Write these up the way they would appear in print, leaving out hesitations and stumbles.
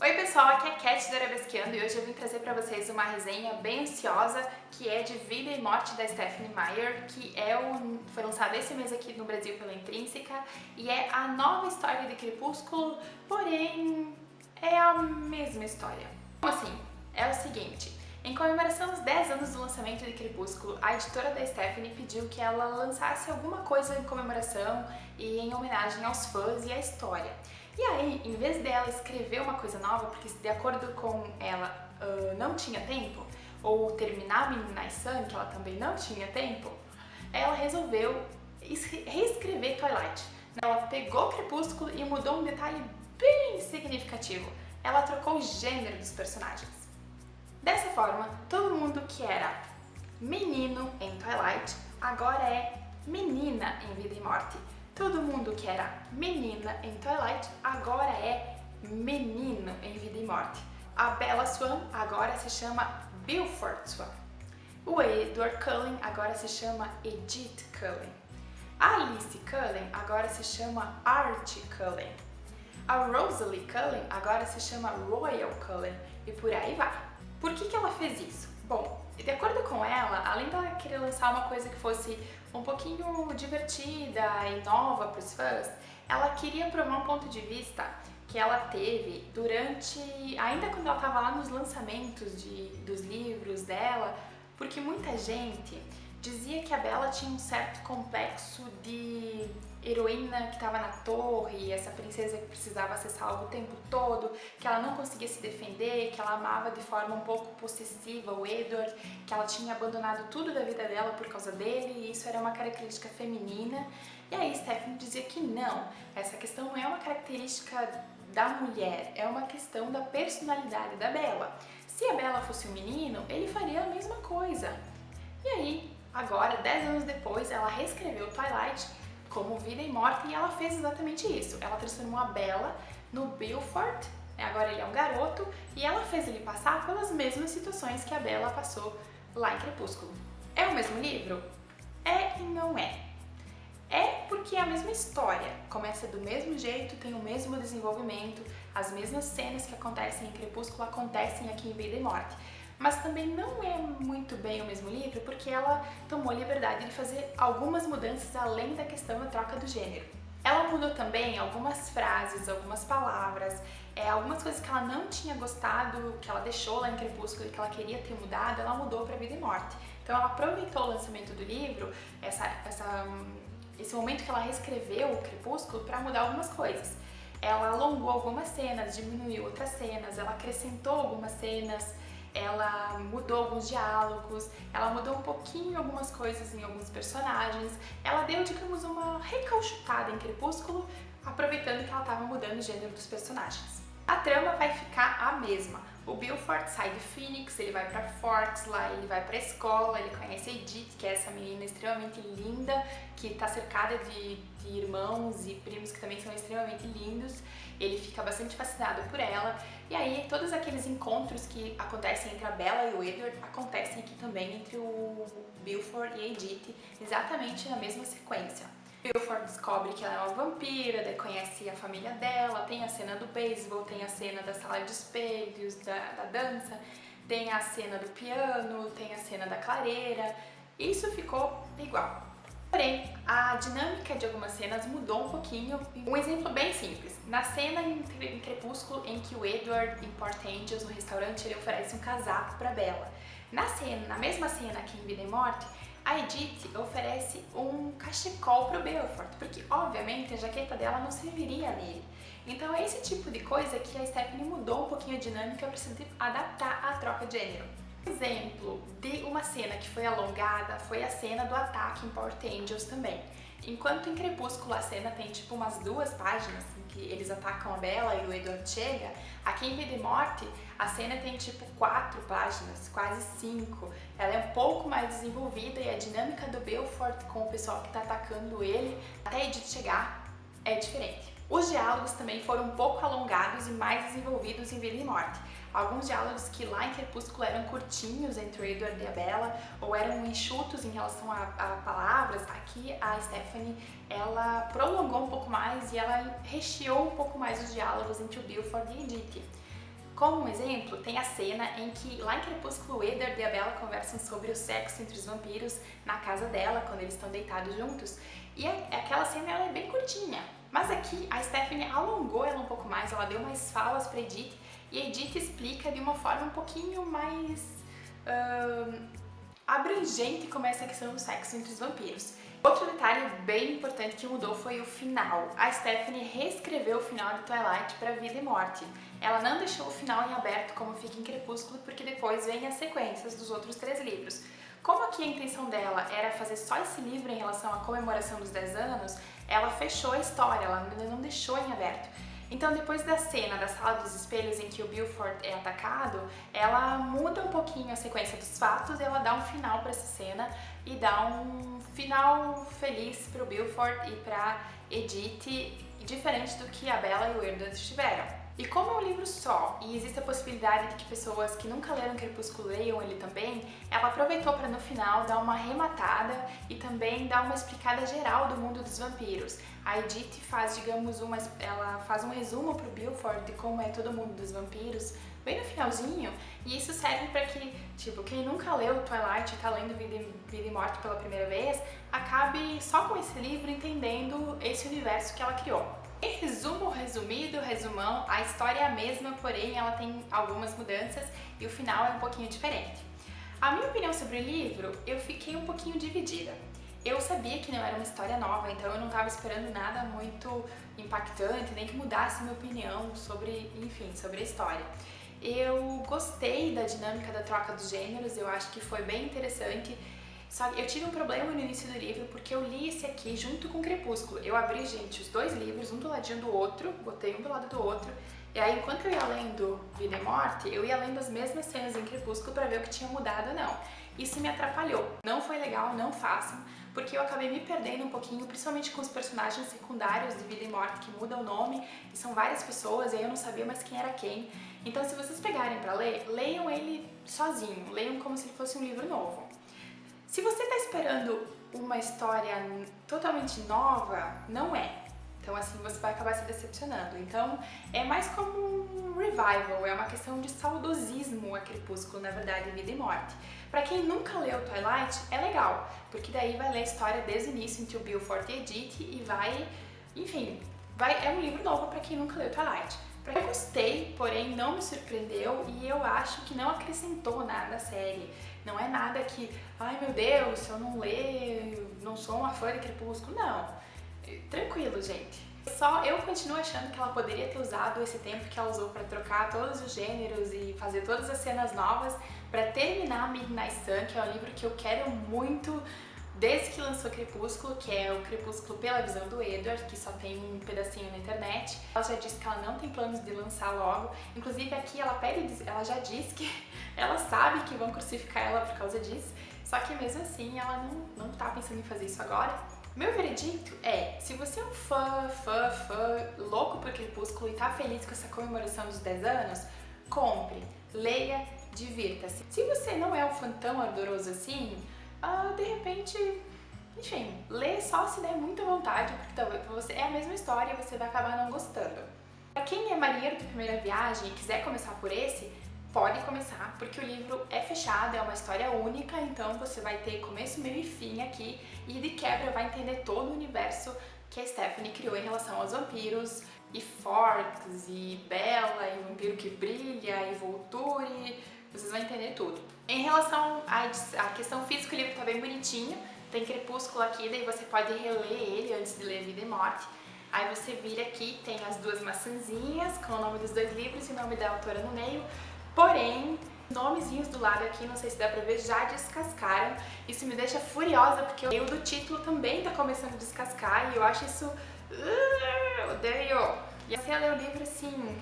Oi pessoal, aqui é a Cat do Arabesqueando e hoje eu vim trazer para vocês uma resenha bem ansiosa que é de Vida e Morte da Stephenie Meyer, que foi lançado esse mês aqui no Brasil pela Intrínseca e é a nova história de Crepúsculo, porém é a mesma história. Como assim? É o seguinte, em comemoração aos 10 anos do lançamento de Crepúsculo, a editora da Stephenie pediu que ela lançasse alguma coisa em comemoração e em homenagem aos fãs e à história. E aí, em vez dela escrever uma coisa nova, porque de acordo com ela não tinha tempo, ou terminar Midnight Sun, que ela também não tinha tempo, ela resolveu reescrever Twilight. Ela pegou Crepúsculo e mudou um detalhe bem significativo. Ela trocou o gênero dos personagens. Dessa forma, todo mundo que era menino em Twilight agora é menina em Vida e Morte. Todo mundo que era menina em Twilight agora é menino em Vida e Morte. A Bella Swan agora se chama Beaufort Swan. O Edward Cullen agora se chama Edith Cullen. A Alice Cullen agora se chama Archie Cullen. A Rosalie Cullen agora se chama Royal Cullen e por aí vai. Por que ela fez isso? Bom, de acordo com ela, além dela querer lançar uma coisa que fosse um pouquinho divertida e nova para os fãs, ela queria provar um ponto de vista que ela teve durante, ainda quando ela estava lá nos lançamentos dos livros dela, porque muita gente dizia que a Bella tinha um certo complexo de heroína que estava na torre, essa princesa que precisava ser salva o tempo todo, que ela não conseguia se defender, que ela amava de forma um pouco possessiva o Edward, que ela tinha abandonado tudo da vida dela por causa dele e isso era uma característica feminina. E aí Stephenie dizia que não, essa questão não é uma característica da mulher, é uma questão da personalidade da Bella. Se a Bella fosse um menino, ele faria a mesma coisa. E aí, agora, 10 anos depois, ela reescreveu Twilight como Vida e Morte e ela fez exatamente isso. Ela transformou a Bella no Beaufort, agora ele é um garoto, e ela fez ele passar pelas mesmas situações que a Bella passou lá em Crepúsculo. É o mesmo livro? É e não é. É porque é a mesma história, começa do mesmo jeito, tem o mesmo desenvolvimento, as mesmas cenas que acontecem em Crepúsculo acontecem aqui em Vida e Morte. Mas também não é muito bem o mesmo livro porque ela tomou a liberdade de fazer algumas mudanças além da questão da troca do gênero. Ela mudou também algumas frases, algumas palavras, algumas coisas que ela não tinha gostado, que ela deixou lá em Crepúsculo e que ela queria ter mudado, ela mudou para Vida e Morte. Então ela aproveitou o lançamento do livro, esse momento que ela reescreveu o Crepúsculo para mudar algumas coisas. Ela alongou algumas cenas, diminuiu outras cenas, ela acrescentou algumas cenas, ela mudou alguns diálogos, ela mudou um pouquinho algumas coisas em alguns personagens, ela deu, digamos, uma recalchutada em Crepúsculo, aproveitando que ela estava mudando o gênero dos personagens. A trama vai ficar a mesma. O Beaufort sai de Phoenix, ele vai para Forks, lá ele vai para a escola, ele conhece a Edith, que é essa menina extremamente linda, que está cercada de irmãos e primos que também são extremamente lindos. Ele fica bastante fascinado por ela, e aí todos aqueles encontros que acontecem entre a Bella e o Edward acontecem aqui também entre o Beaufort e a Edith, exatamente na mesma sequência. Beaufort descobre que ela é uma vampira, daí conhece a família dela, tem a cena do beisebol, tem a cena da sala de espelhos, da dança, tem a cena do piano, tem a cena da clareira, isso ficou igual. Porém, a dinâmica de algumas cenas mudou um pouquinho. Um exemplo bem simples, na cena em Crepúsculo em que o Edward em Port Angels, no restaurante, ele oferece um casaco para Bella. Na mesma cena aqui em Vida e Morte, a Edith oferece um cachecol para o Beaufort, porque obviamente a jaqueta dela não serviria nele. Então é esse tipo de coisa que a Stephenie mudou um pouquinho a dinâmica para se adaptar à troca de gênero. Um exemplo de uma cena que foi alongada foi a cena do ataque em Port Angels também. Enquanto em Crepúsculo a cena tem tipo umas 2 páginas em que eles atacam a Bella e o Edward chega, aqui em Vida e Morte a cena tem tipo 4 páginas, quase 5. Ela é um pouco mais desenvolvida e a dinâmica do Beaufort com o pessoal que está atacando ele até a Edith chegar é diferente. Os diálogos também foram um pouco alongados e mais desenvolvidos em Vida e Morte. Alguns diálogos que lá em Crepúsculo eram curtinhos entre o Edward e a Bella, ou eram enxutos em relação a palavras, aqui a Stephenie, ela prolongou um pouco mais e ela recheou um pouco mais os diálogos entre o Beaufort e a Edith. Como um exemplo, tem a cena em que lá em Crepúsculo, Edward e a Bella conversam sobre o sexo entre os vampiros na casa dela, quando eles estão deitados juntos. E aquela cena ela é bem curtinha. Mas aqui a Stephenie alongou ela um pouco mais, ela deu mais falas para Edith e a Edith explica de uma forma um pouquinho mais abrangente como é essa questão do sexo entre os vampiros. Outro detalhe bem importante que mudou foi o final. A Stephenie reescreveu o final de Twilight para Vida e Morte. Ela não deixou o final em aberto como fica em Crepúsculo, porque depois vem as sequências dos outros 3 livros. Como aqui a intenção dela era fazer só esse livro em relação à comemoração dos 10 anos, ela fechou a história, ela não deixou em aberto. Então, depois da cena da Sala dos Espelhos em que o Beaufort é atacado, ela muda um pouquinho a sequência dos fatos, ela dá um final para essa cena e dá um final feliz para o Beaufort e para Edith, diferente do que a Bella e o Edward tiveram. E como é um livro só e existe a possibilidade de que pessoas que nunca leram Crepúsculo leiam ele também, ela aproveitou para no final dar uma arrematada e também dar uma explicada geral do mundo dos vampiros. A Edith faz, digamos, ela faz um resumo para o Beaufort de como é todo mundo dos vampiros, bem no finalzinho, e isso serve para que, tipo, quem nunca leu Twilight e está lendo Vida e Morte pela primeira vez, acabe só com esse livro entendendo esse universo que ela criou. Em resumo, resumão, a história é a mesma, porém ela tem algumas mudanças e o final é um pouquinho diferente. A minha opinião sobre o livro, eu fiquei um pouquinho dividida. Eu sabia que não era uma história nova, então eu não estava esperando nada muito impactante, nem que mudasse minha opinião sobre, enfim, sobre a história. Eu gostei da dinâmica da troca dos gêneros, eu acho que foi bem interessante. Só que eu tive um problema no início do livro porque eu li esse aqui junto com Crepúsculo. Eu abri, gente, os 2 livros, um do ladinho do outro, botei um do lado do outro. E aí, enquanto eu ia lendo Vida e Morte, eu ia lendo as mesmas cenas em Crepúsculo para ver o que tinha mudado ou não. Isso me atrapalhou. Não foi legal, não façam, porque eu acabei me perdendo um pouquinho, principalmente com os personagens secundários de Vida e Morte, que mudam o nome, e são várias pessoas, e aí eu não sabia mais quem era quem. Então, se vocês pegarem para ler, leiam ele sozinho, leiam como se ele fosse um livro novo. Se você está esperando uma história totalmente nova, não é. Então assim, você vai acabar se decepcionando. Então é mais como um revival, é uma questão de saudosismo a Crepúsculo, na verdade, Vida e Morte. Para quem nunca leu Twilight, é legal, porque daí vai ler a história desde o início entre o Beaufort e Edith e vai, enfim, é um livro novo para quem nunca leu Twilight. Eu gostei, porém não me surpreendeu e eu acho que não acrescentou nada à série. Não é nada que, ai meu Deus, se eu não ler, não sou uma fã de Crepúsculo, não. Tranquilo, gente. Eu continuo achando que ela poderia ter usado esse tempo que ela usou para trocar todos os gêneros e fazer todas as cenas novas para terminar Midnight Sun, que é um livro que eu quero muito desde que lançou Crepúsculo, que é o Crepúsculo pela visão do Edward, que só tem um pedacinho na internet. Ela já disse que ela não tem planos de lançar logo. Inclusive aqui ela já disse que ela sabe que vão crucificar ela por causa disso, só que mesmo assim ela não tá pensando em fazer isso agora. Meu veredicto é, se você é um fã louco por Crepúsculo e tá feliz com essa comemoração dos 10 anos, compre, leia, divirta-se. Se você não é um fã tão ardoroso assim, de repente, enfim, lê só se der muita vontade, porque talvez pra você é a mesma história e você vai acabar não gostando. Pra quem é marinheiro de primeira viagem e quiser começar por esse, pode começar, porque o livro é fechado, é uma história única, então você vai ter começo, meio e fim aqui, e de quebra vai entender todo o universo que a Stephenie criou em relação aos vampiros, e Forks, e Bella, e Vampiro que Brilha, e Volturi, vocês vão entender tudo. Em relação à questão física, o livro tá bem bonitinho, tem Crepúsculo aqui, daí você pode reler ele antes de ler Vida e Morte. Aí você vira aqui, tem as 2 maçãzinhas com o nome dos 2 livros e o nome da autora no meio. Porém, os nomezinhos do lado aqui, não sei se dá pra ver, já descascaram. Isso me deixa furiosa, porque o do título também tá começando a descascar e eu acho isso... odeio! E assim eu leio o livro assim...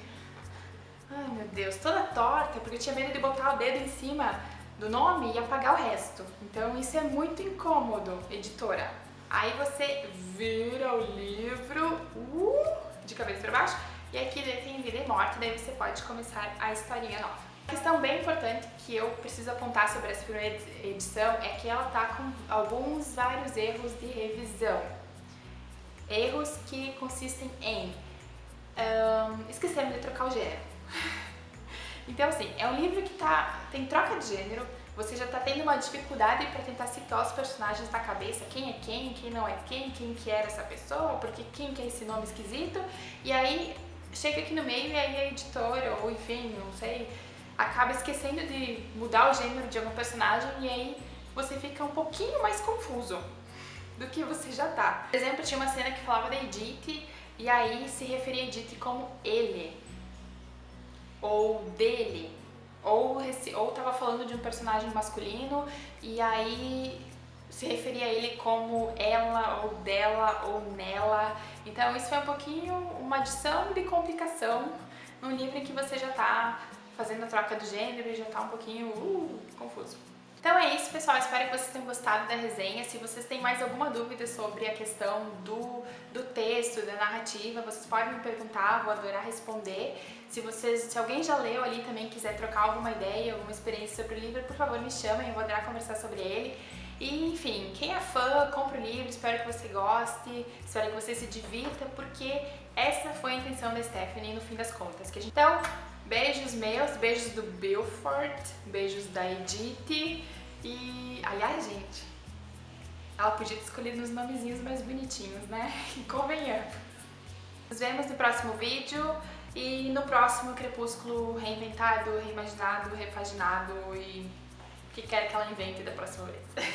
Ai meu Deus, toda torta, porque eu tinha medo de botar o dedo em cima do nome e apagar o resto. Então isso é muito incômodo, editora. Aí você vira o livro de cabeça pra baixo e aqui tem Vida e Morte, daí você pode começar a historinha nova. Uma questão bem importante que eu preciso apontar sobre essa primeira edição é que ela tá com vários erros de revisão. Erros que consistem em esqueceram de trocar o gênero. Então assim, é um livro que tem troca de gênero, você já tá tendo uma dificuldade para tentar situar os personagens na cabeça, quem é quem não é quem que era essa pessoa, porque quem que é esse nome esquisito, e aí chega aqui no meio e aí a editora, ou enfim, não sei, acaba esquecendo de mudar o gênero de algum personagem e aí você fica um pouquinho mais confuso do que você já tá. Por exemplo, tinha uma cena que falava da Edith e aí se referia a Edith como ele, ou dele, ou tava falando de um personagem masculino e aí se referia a ele como ela, ou dela, ou nela. Então isso foi um pouquinho uma adição de complicação num livro em que você já tá fazendo a troca do gênero e já tá um pouquinho confuso. Então é isso, pessoal, espero que vocês tenham gostado da resenha. Se vocês têm mais alguma dúvida sobre a questão do texto, da narrativa, vocês podem me perguntar, vou adorar responder. Se alguém já leu ali também quiser trocar alguma ideia, alguma experiência sobre o livro, por favor me chamem, eu vou adorar conversar sobre ele. E enfim, quem é fã, compra o livro, espero que você goste, espero que você se divirta, porque essa foi a intenção da Stephanie no fim das contas. Então, beijos meus, beijos do Bilford, beijos da Edith e, aliás, gente, ela podia ter escolhido uns nomezinhos mais bonitinhos, né? Convenhamos. Nos vemos no próximo vídeo e no próximo Crepúsculo reinventado, reimaginado, repaginado e o que quer que ela invente da próxima vez.